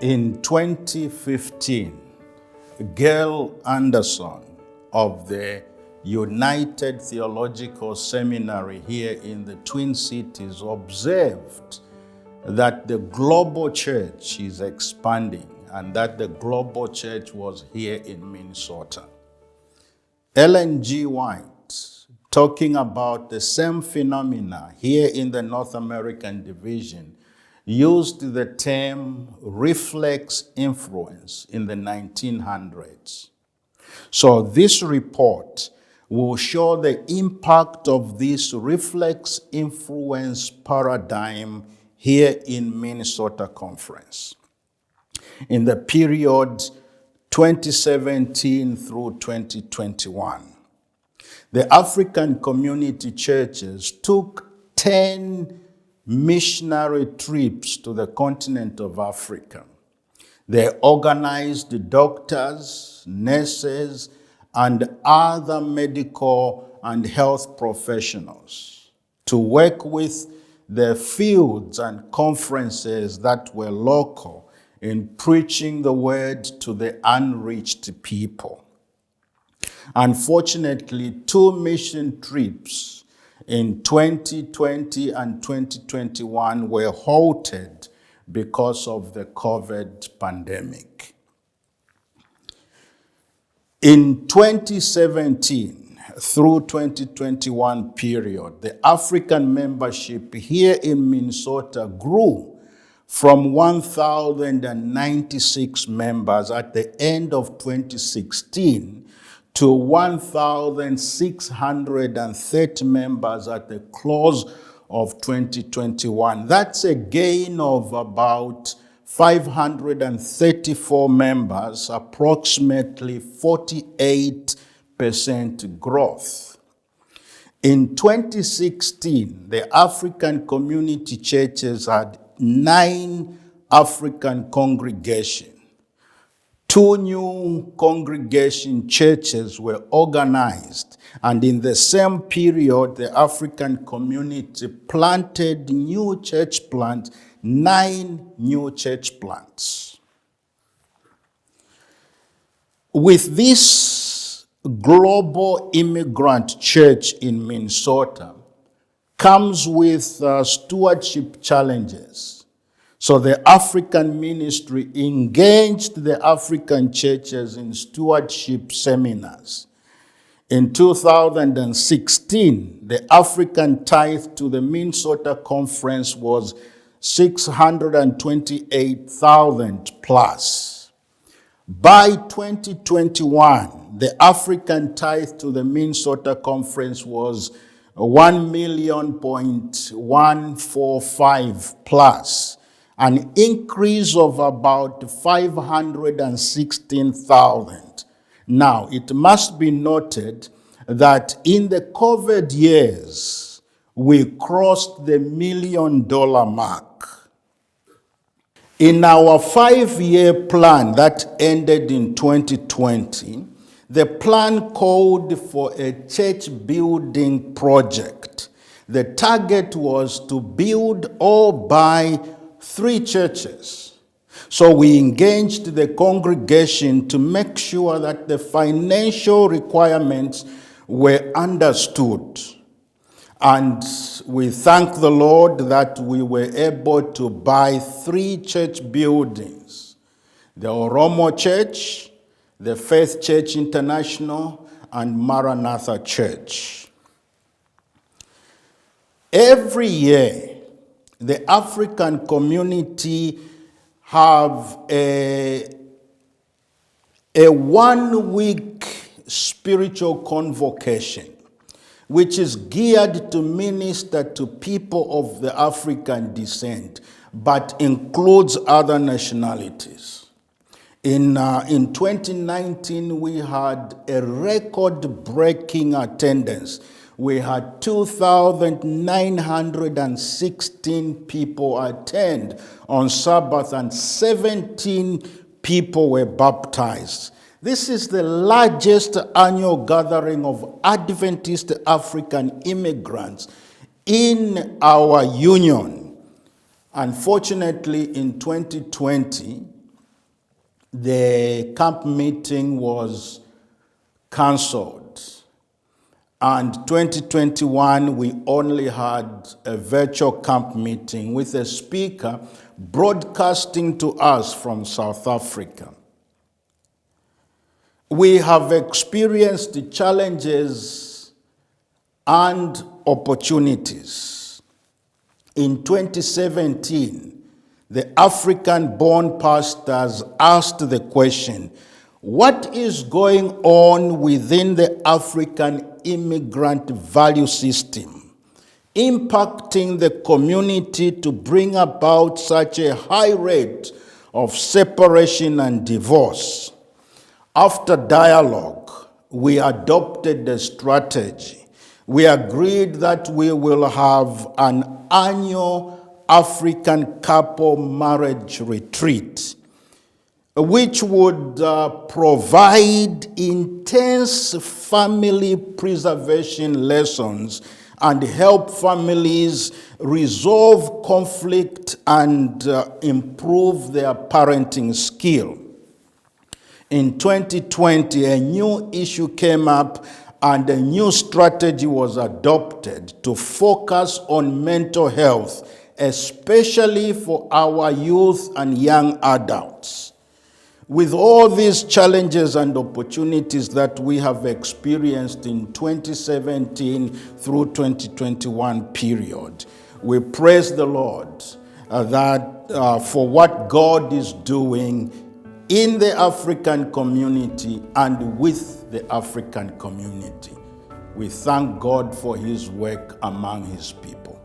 In 2015, Gail Anderson of the United Theological Seminary here in the Twin Cities observed that the global church is expanding and that the global church was here in Minnesota. Ellen G. White, talking about the same phenomena here in the North American division, used the term reflex influence in the 1900s. So this report will show the impact of this reflex influence paradigm here in Minnesota Conference in the period 2017 through 2021. The African community churches took 10 missionary trips to the continent of Africa. They organized doctors, nurses, and other medical and health professionals to work with the fields and conferences that were local in preaching the word to the unreached people. Unfortunately, 2 mission trips in 2020 and 2021 were halted because of the COVID pandemic. In 2017 through 2021 period, the African membership here in Minnesota grew from 1,096 members at the end of 2016 to 1,630 members at the close of 2021. That's a gain of about 534 members, approximately 48% growth. In 2016, the African community churches had 9 African congregations. 2 new congregation churches were organized, and in the same period, the African community planted new church plants, 9 new church plants. With this global immigrant church in Minnesota comes with stewardship challenges. So the African ministry engaged the African churches in stewardship seminars. In 2016, the African tithe to the Minnesota Conference was 628,000 plus. By 2021, the African tithe to the Minnesota Conference was 1,145,000 plus, an increase of about 516,000. Now, it must be noted that in the COVID years, we crossed the $1 million mark. In our 5-year plan that ended in 2020, the plan called for a church building project. The target was to build or buy 3 churches. So we engaged the congregation to make sure that the financial requirements were understood. And we thank the Lord that we were able to buy 3 church buildings: the Oromo Church, the Faith Church International, and Maranatha Church. Every year, the African community have a 1-week spiritual convocation, which is geared to minister to people of the African descent, but includes other nationalities. In 2019, we had a record-breaking attendance. We had 2,916 people attend on Sabbath, and 17 people were baptized. This is the largest annual gathering of Adventist African immigrants in our union. Unfortunately, in 2020, the camp meeting was cancelled. And 2021, we only had a virtual camp meeting with a speaker broadcasting to us from South Africa. We have experienced the challenges and opportunities. In 2017, the African-born pastors asked the question, what is going on within the African immigrant value system, impacting the community to bring about such a high rate of separation and divorce? After dialogue, we adopted the strategy. We agreed that we will have an annual African couple marriage retreat, which would provide intense family preservation lessons and help families resolve conflict and improve their parenting skill. In 2020, a new issue came up and a new strategy was adopted to focus on mental health, especially for our youth and young adults. With all these challenges and opportunities that we have experienced in 2017 through 2021 period, we praise the Lord for what God is doing in the African community and with the African community. We thank God for his work among his people.